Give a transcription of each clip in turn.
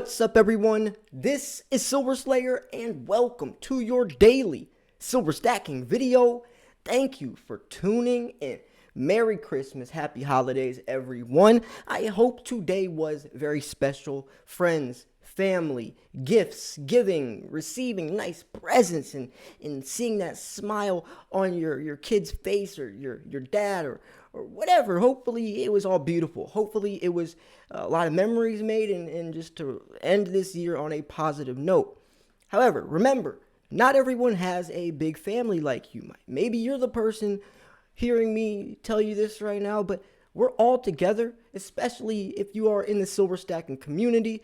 What's up, everyone? This is Silver Slayer, and welcome to your daily silver stacking video. Thank you for tuning in. Merry Christmas, happy holidays, everyone. I hope today was very special. Friends, family, gifts, giving, receiving nice presents, and seeing that smile on your kid's face, or your dad, or whatever. Hopefully it was all beautiful. Hopefully it was a lot of memories made, and just to end this year on a positive note. However, remember, not everyone has a big family like you might. Maybe you're the person hearing me tell you this right now, but we're all together, especially if you are in the silver stacking community.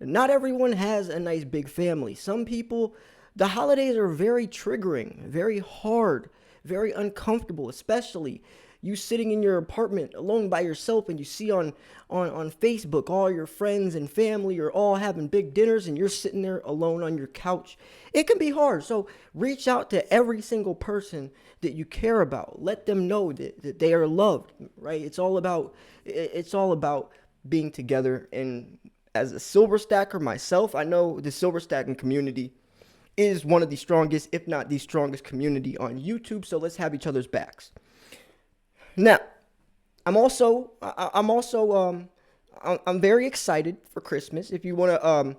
Not everyone has a nice big family. Some people, the holidays are very triggering, very hard, very uncomfortable, especially you sitting in your apartment alone by yourself, and you see on Facebook all your friends and family are all having big dinners, and you're sitting there alone on your couch. It can be hard. So reach out to every single person that you care about. Let them know that they are loved, right? It's all about being together. And as a silver stacker myself, I know the silver stacking community is one of the strongest, if not the strongest community on YouTube. So let's have each other's backs. Now, I'm very excited for Christmas. If you wanna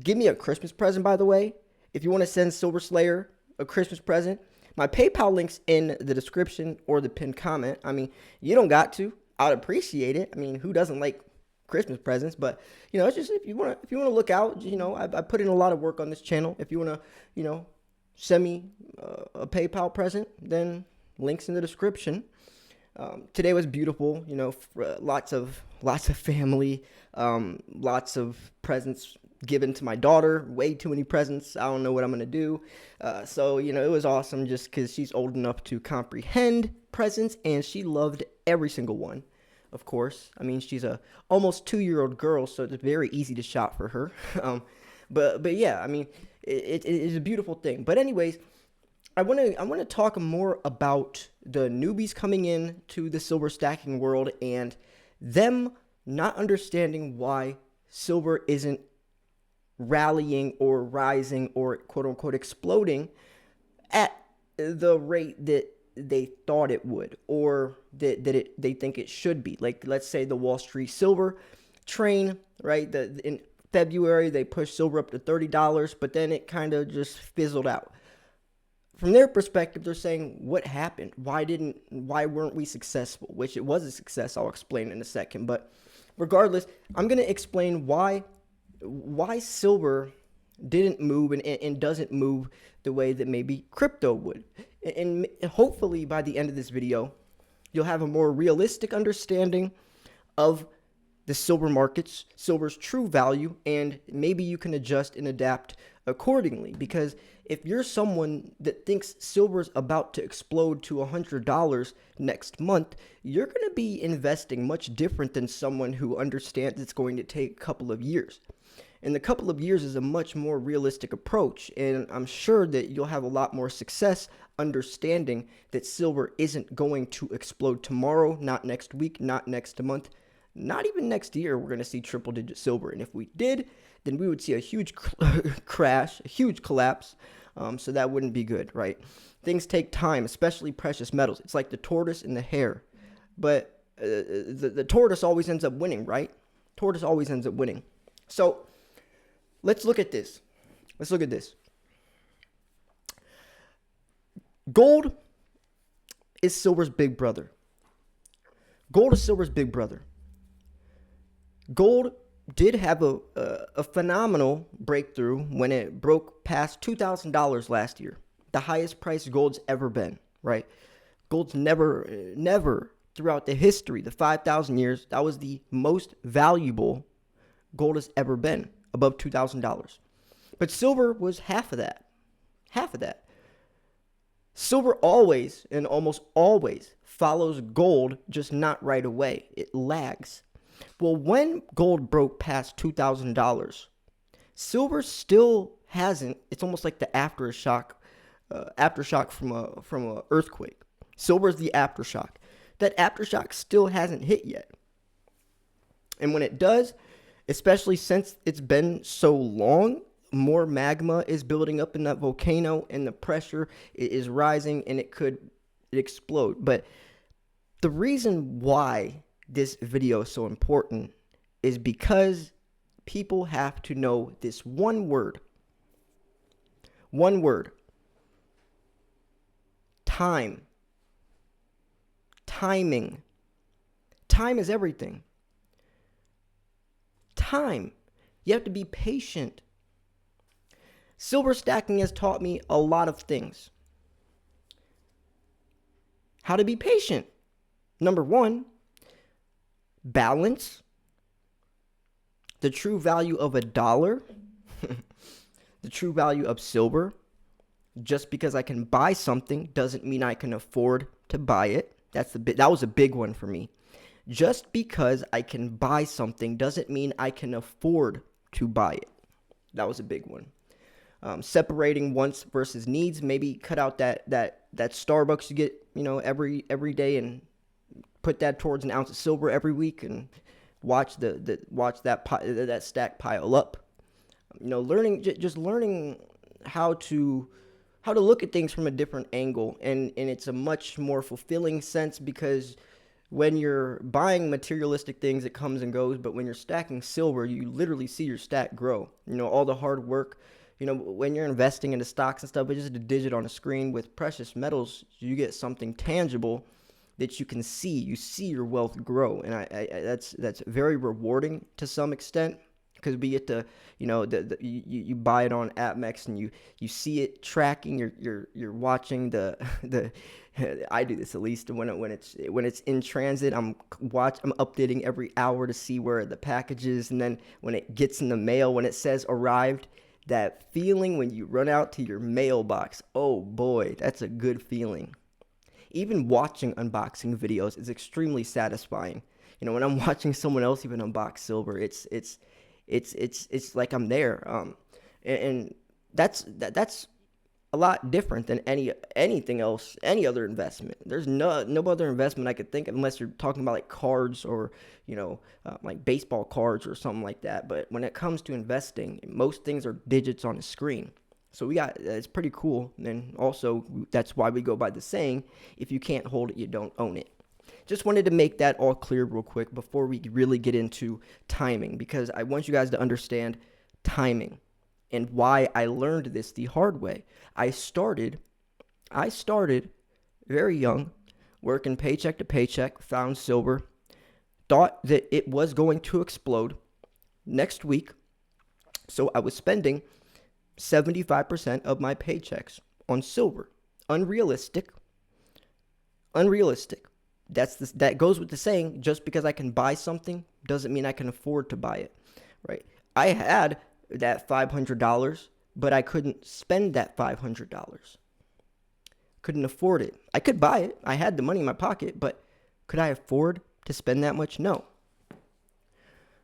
give me a Christmas present, by the way, if you wanna send Silver Slayer a Christmas present, my PayPal link's in the description or the pinned comment. I mean, you don't got to. I'd appreciate it. I mean, who doesn't like Christmas presents? But it's just if you wanna look out. I put in a lot of work on this channel. If you wanna send me a PayPal present, then links in the description. Today was beautiful, lots of family, lots of presents given to my daughter, way too many presents. I don't know what I'm going to do. So it was awesome just because she's old enough to comprehend presents, and she loved every single one, of course. I mean, she's a almost 2-year-old girl, so it's very easy to shop for her. But yeah, I mean, it is a beautiful thing. But anyways, I want to talk more about the newbies coming in to the silver stacking world and them not understanding why silver isn't rallying or rising or quote unquote exploding at the rate that they thought it would, or that they think it should be. Like, let's say the Wall Street silver train, right? In February they pushed silver up to $30, but then it kind of just fizzled out. From their perspective, they're saying, what happened? Why weren't we successful? Which it was a success. I'll explain in a second. But regardless, I'm going to explain why silver didn't move and doesn't move the way that maybe crypto would. And hopefully by the end of this video, you'll have a more realistic understanding of the silver markets, silver's true value, and maybe you can adjust and adapt accordingly. Because if you're someone that thinks silver's about to explode to $100 next month, you're going to be investing much different than someone who understands it's going to take a couple of years. And the couple of years is a much more realistic approach, and I'm sure that you'll have a lot more success understanding that silver isn't going to explode tomorrow, not next week, not next month, not even next year. We're going to see triple-digit silver, and if we did, then we would see a huge crash, a huge collapse. So that wouldn't be good, right? Things take time, especially precious metals. It's like the tortoise and the hare, but the tortoise always ends up winning, right? Tortoise always ends up winning. So let's look at this. Gold is silver's big brother. Gold did have a phenomenal breakthrough when it broke past $2,000 last year, the highest price gold's ever been, right? Gold's never throughout the history, the 5,000 years, that was the most valuable gold has ever been, above $2,000. But silver was half of that. Silver always and almost always follows gold, just not right away. It lags. Well, when gold broke past $2,000, silver still hasn't. It's almost like the aftershock from a earthquake. Silver is the aftershock. That aftershock still hasn't hit yet. And when it does, especially since it's been so long. More magma is building up in that volcano, and the pressure is rising, and it could explode. But the reason why this video is so important is because people have to know this one word. One word. Time. Timing. Time is everything. Time. You have to be patient. Silver stacking has taught me a lot of things. How to be patient. Number one, balance. The true value of $1. The true value of silver. Just because I can buy something doesn't mean I can afford to buy it. That was a big one for me. Just because I can buy something doesn't mean I can afford to buy it. That was a big one. Separating wants versus needs. Maybe cut out that Starbucks you get, every day, and put that towards an ounce of silver every week, and watch that stack pile up. Learning how to look at things from a different angle, and it's a much more fulfilling sense, because when you're buying materialistic things, it comes and goes, but when you're stacking silver, you literally see your stack grow. All the hard work. When you're investing into stocks and stuff, it's just a digit on a screen. With precious metals, you get something tangible that you can see. You see your wealth grow, and that's very rewarding to some extent, because we get to, you buy it on AppMex, and you see it tracking. You're watching the I do this at least when it's in transit. I'm updating every hour to see where the package is, and then when it gets in the mail, when it says arrived. That feeling when you run out to your mailbox, oh boy, that's a good feeling. Even watching unboxing videos is extremely satisfying. When I'm watching someone else even unbox silver, it's like I'm there. And that's a lot different than anything else, any other investment. There's no other investment I could think of, unless you're talking about like cards, or like baseball cards or something like that. But when it comes to investing, most things are digits on a screen. So it's pretty cool. And also, that's why we go by the saying, if you can't hold it, you don't own it. Just wanted to make that all clear real quick before we really get into timing, because I want you guys to understand timing and why I learned this the hard way. I started very young, working paycheck to paycheck, found silver, thought that it was going to explode next week. So I was spending 75% of my paychecks on silver. Unrealistic. That goes with the saying, just because I can buy something doesn't mean I can afford to buy it, right? I had that $500, but I couldn't spend that $500. Couldn't afford it. I could buy it. I had the money in my pocket, but could I afford to spend that much? No.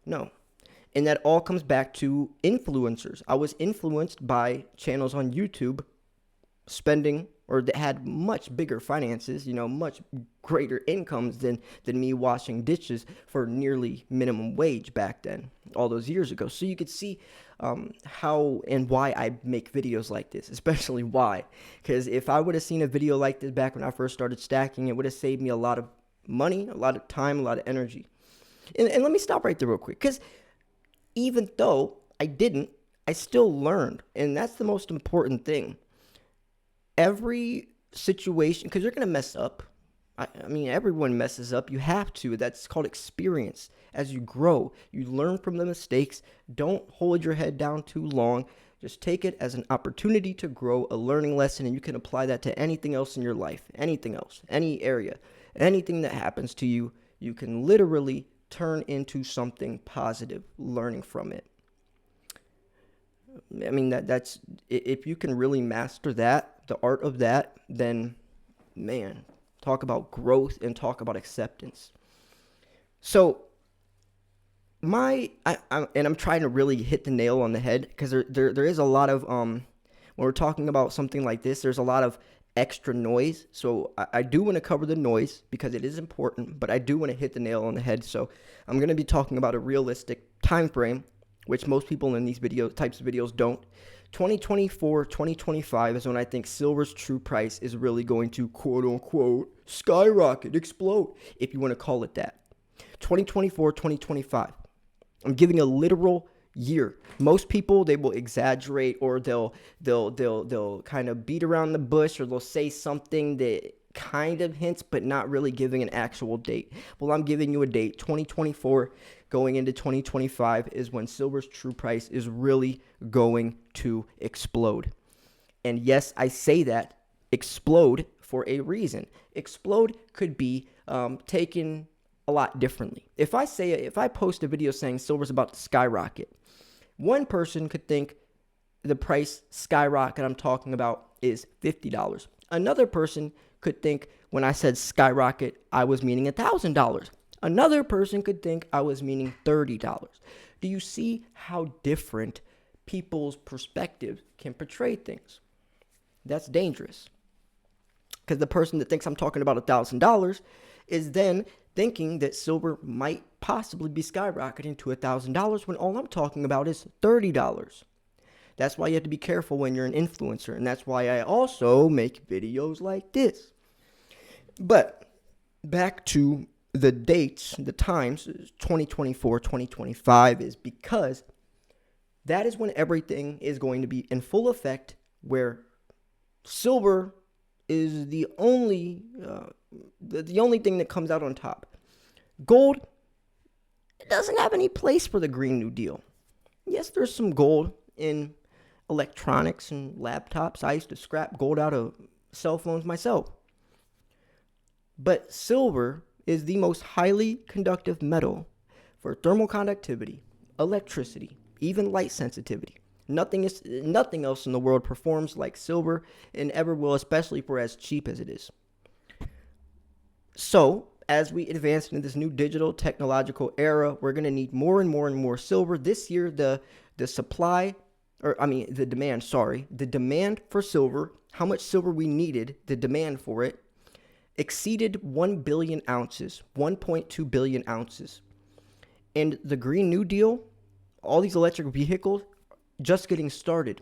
And that all comes back to influencers. I was influenced by channels on YouTube spending, or that had much bigger finances, much greater incomes than me washing dishes for nearly minimum wage back then, all those years ago. So you could see how and why I make videos like this, especially why. Because if I would have seen a video like this back when I first started stacking, it would have saved me a lot of money, a lot of time, a lot of energy. And let me stop right there real quick, because even though I didn't, I still learned. And that's the most important thing. Every situation, because you're going to mess up. I mean, everyone messes up. You have to. That's called experience. As you grow, you learn from the mistakes. Don't hold your head down too long. Just take it as an opportunity to grow, a learning lesson, and you can apply that to anything else in your life, anything else, any area, anything that happens to you, you can literally turn into something positive, learning from it. I mean, that's if you can really master that, the art of that, then, man, talk about growth and talk about acceptance. So, I'm trying to really hit the nail on the head, because there is a lot of, when we're talking about something like this, there's a lot of extra noise. So I do want to cover the noise because it is important, but I do want to hit the nail on the head. So I'm going to be talking about a realistic Timeframe, which most people in these types of videos don't. 2024, 2025 is when I think silver's true price is really going to quote unquote skyrocket, explode, if you want to call it that. 2024, 2025. I'm giving a literal year. Most people, they will exaggerate, or they'll kind of beat around the bush, or they'll say something that kind of hints but not really giving an actual date. Well, I'm giving you a date. 2024 going into 2025 is when silver's true price is really going to explode. And yes, I say that explode for a reason. Explode could be taken a lot differently. If I post a video saying silver's about to skyrocket, one person could think the price skyrocket I'm talking about is $50. Another person could think when I said skyrocket, I was meaning $1,000. Another person could think I was meaning $30. Do you see how different people's perspectives can portray things? That's dangerous. Because the person that thinks I'm talking about $1,000 is then thinking that silver might possibly be skyrocketing to $1,000 when all I'm talking about is $30. That's why you have to be careful when you're an influencer, and that's why I also make videos like this. But back to the dates, the times, 2024, 2025 is because that is when everything is going to be in full effect, where silver is the only thing that comes out on top. Gold, it doesn't have any place for the Green New Deal. Yes, there's some gold in electronics and laptops. I used to scrap gold out of cell phones myself. But silver is the most highly conductive metal for thermal conductivity, electricity, even light sensitivity. Nothing else in the world performs like silver, and ever will, especially for as cheap as it is. So, as we advance into this new digital technological era, we're going to need more and more and more silver. This year, the demand for silver, how much silver we needed, the demand for it, exceeded 1 billion ounces, 1.2 billion ounces. And the Green New Deal, all these electric vehicles, just getting started.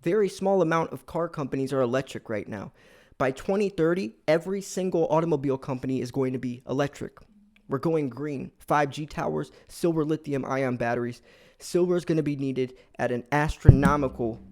Very small amount of car companies are electric right now. By 2030, every single automobile company is going to be electric. We're going green. 5G towers, silver lithium-ion batteries. Silver is going to be needed at an astronomically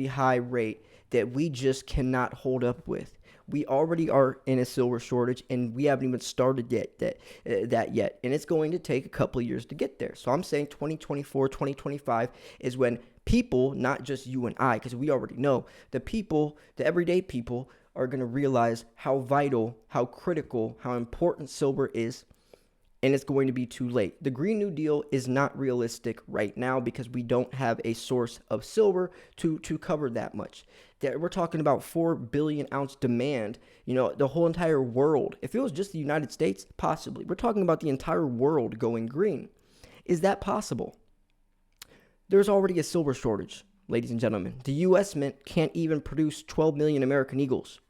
high rate that we just cannot hold up with. We already are in a silver shortage, and we haven't even started that yet. And it's going to take a couple of years to get there. So I'm saying 2024, 2025 is when people, not just you and I, because we already know, the everyday people are going to realize how vital, how critical, how important silver is. And it's going to be too late. The Green New Deal is not realistic right now because we don't have a source of silver to cover that much. We're talking about 4 billion ounce demand, the whole entire world. If it was just the United States, possibly. We're talking about the entire world going green. Is that possible? There's already a silver shortage, ladies and gentlemen. The U.S. Mint can't even produce 12 million American Eagles.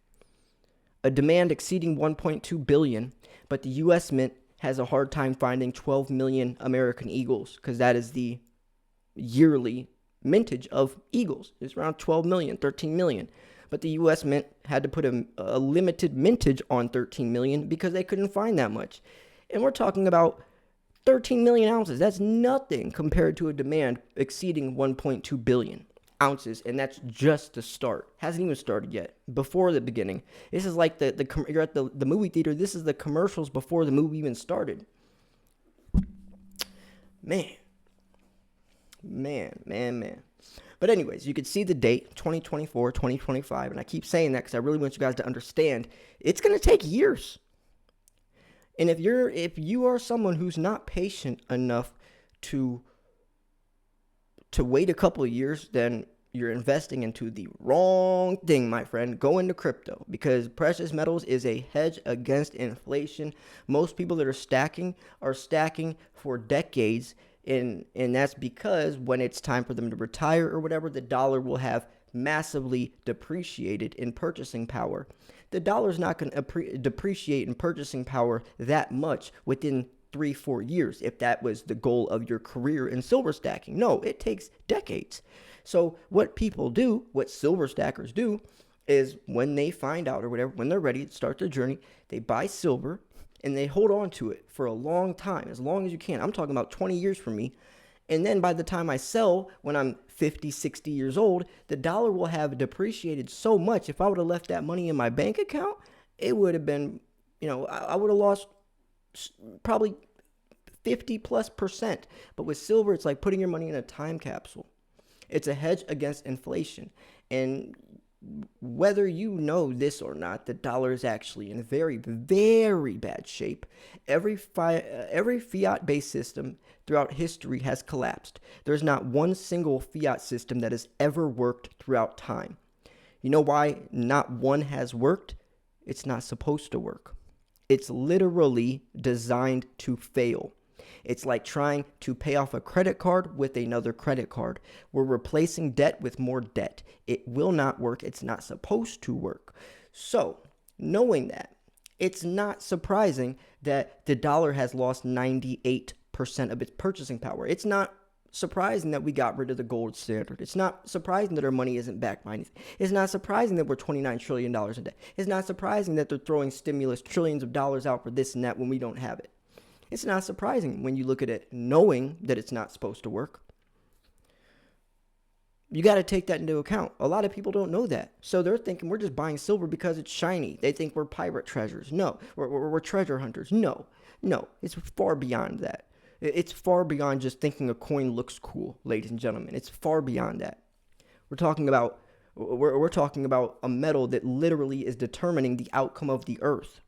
A demand exceeding 1.2 billion, but the U.S. Mint has a hard time finding 12 million American Eagles because that is the yearly mintage of Eagles. It's around 12 million, 13 million. But the U.S. Mint had to put a limited mintage on 13 million because they couldn't find that much. And we're talking about 13 million ounces. That's nothing compared to a demand exceeding 1.2 billion ounces, and that's just the start. Hasn't even started yet. Before the beginning, this is like you're at the movie theater. This is the commercials before the movie even started. Man. But anyways, you can see the date 2024, 2025, and I keep saying that because I really want you guys to understand it's going to take years. And if you are someone who's not patient enough to wait a couple of years, then you're investing into the wrong thing, my friend. Go into crypto because precious metals is a hedge against inflation. Most people that are stacking for decades, and that's because when it's time for them to retire or whatever, the dollar will have massively depreciated in purchasing power. The dollar's not going to depreciate in purchasing power that much within 3-4 years if that was the goal of your career in silver stacking. No, it takes decades. So what people do, what silver stackers do, is when they find out or whatever, when they're ready to start their journey, they buy silver and they hold on to it for a long time, as long as you can. I'm talking about 20 years for me. And then by the time I sell, when I'm 50, 60 years old, the dollar will have depreciated so much. If I would have left that money in my bank account, it would have been, I would have lost probably 50+%. But with silver, it's like putting your money in a time capsule. It's a hedge against inflation. And whether you know this or not, the dollar is actually in very, very bad shape. Every fiat-based system throughout history has collapsed. There's not one single fiat system that has ever worked throughout time. You know why not one has worked? It's not supposed to work. It's literally designed to fail. It's like trying to pay off a credit card with another credit card. We're replacing debt with more debt. It will not work. It's not supposed to work. So, knowing that, it's not surprising that the dollar has lost 98% of its purchasing power. It's not surprising that we got rid of the gold standard. It's not surprising that our money isn't backed by anything. It's not surprising that we're $29 trillion in debt. It's not surprising that they're throwing stimulus trillions of dollars out for this and that when we don't have it. It's not surprising when you look at it knowing that it's not supposed to work. You got to take that into account. A lot of people don't know that. So they're thinking we're just buying silver because it's shiny. They think we're pirate treasures. No, we're treasure hunters. No, it's far beyond that. It's far beyond just thinking a coin looks cool, ladies and gentlemen. It's far beyond that. We're talking about a metal that literally is determining the outcome of the earth.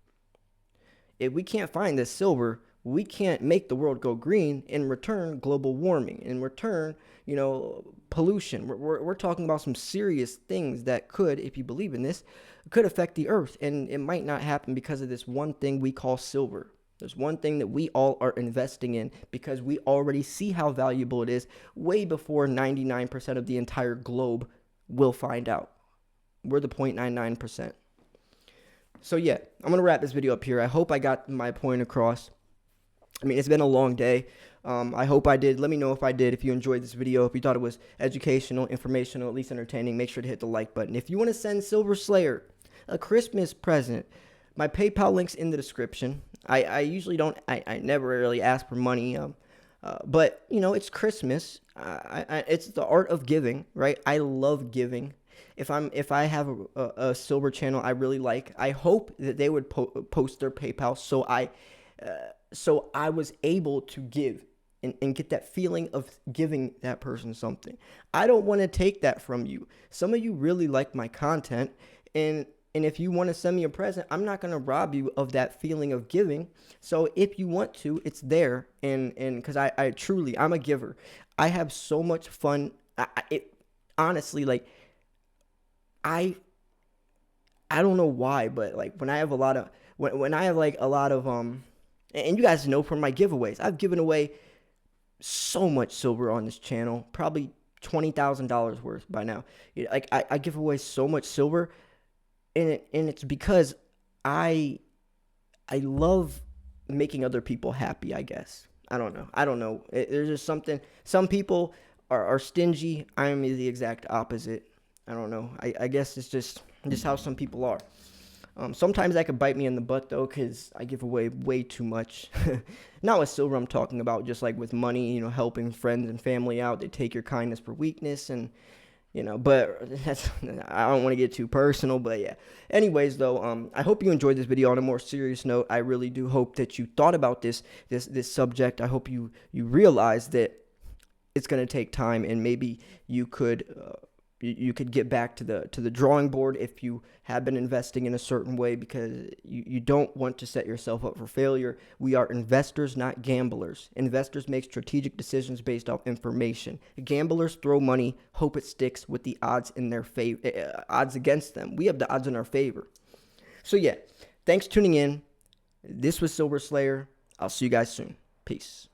If we can't find this silver, we can't make the world go green. In return, global warming. In return, pollution. We're talking about some serious things that could, if you believe in this, could affect the earth. And it might not happen because of this one thing we call silver. There's one thing that we all are investing in because we already see how valuable it is way before 99% of the entire globe will find out. We're the 0.99%. So yeah, I'm going to wrap this video up here. I hope I got my point across. I mean, it's been a long day. I hope I did. Let me know if I did. If you enjoyed this video, if you thought it was educational, informational, at least entertaining, make sure to hit the like button. If you want to send Silver Slayer a Christmas present, my PayPal link's in the description. I usually don't, I never really ask for money, but, it's Christmas. It's the art of giving, right? I love giving. If I have a silver channel I really like, I hope that they would post their PayPal so I was able to give and get that feeling of giving that person something. I don't want to take that from you. Some of you really like my content, and if you want to send me a present, I'm not going to rob you of that feeling of giving. So if you want to, it's there, and because I truly, I'm a giver. I have so much fun. Honestly, like, I don't know why, but like when I have a lot of and you guys know from my giveaways, I've given away so much silver on this channel, probably $20,000 worth by now. Like I give away so much silver, and it's because I love making other people happy, I guess. I don't know. There's just something. Some people are stingy. I am the exact opposite. I don't know. I guess it's just how some people are. Sometimes that could bite me in the butt, though, because I give away way too much. Not with silver I'm talking about, just like with money, helping friends and family out. They take your kindness for weakness, and, but I don't want to get too personal, but yeah. Anyways, though, I hope you enjoyed this video. On a more serious note, I really do hope that you thought about this subject. I hope you realize that it's going to take time, and maybe you could get back to the drawing board if you have been investing in a certain way, because you don't want to set yourself up for failure. We are investors, not gamblers. Investors make strategic decisions based off information. Gamblers throw money, hope it sticks with the odds in their favor, odds against them. We have the odds in our favor. So yeah, thanks for tuning in. This was Silver Slayer. I'll see you guys soon. Peace.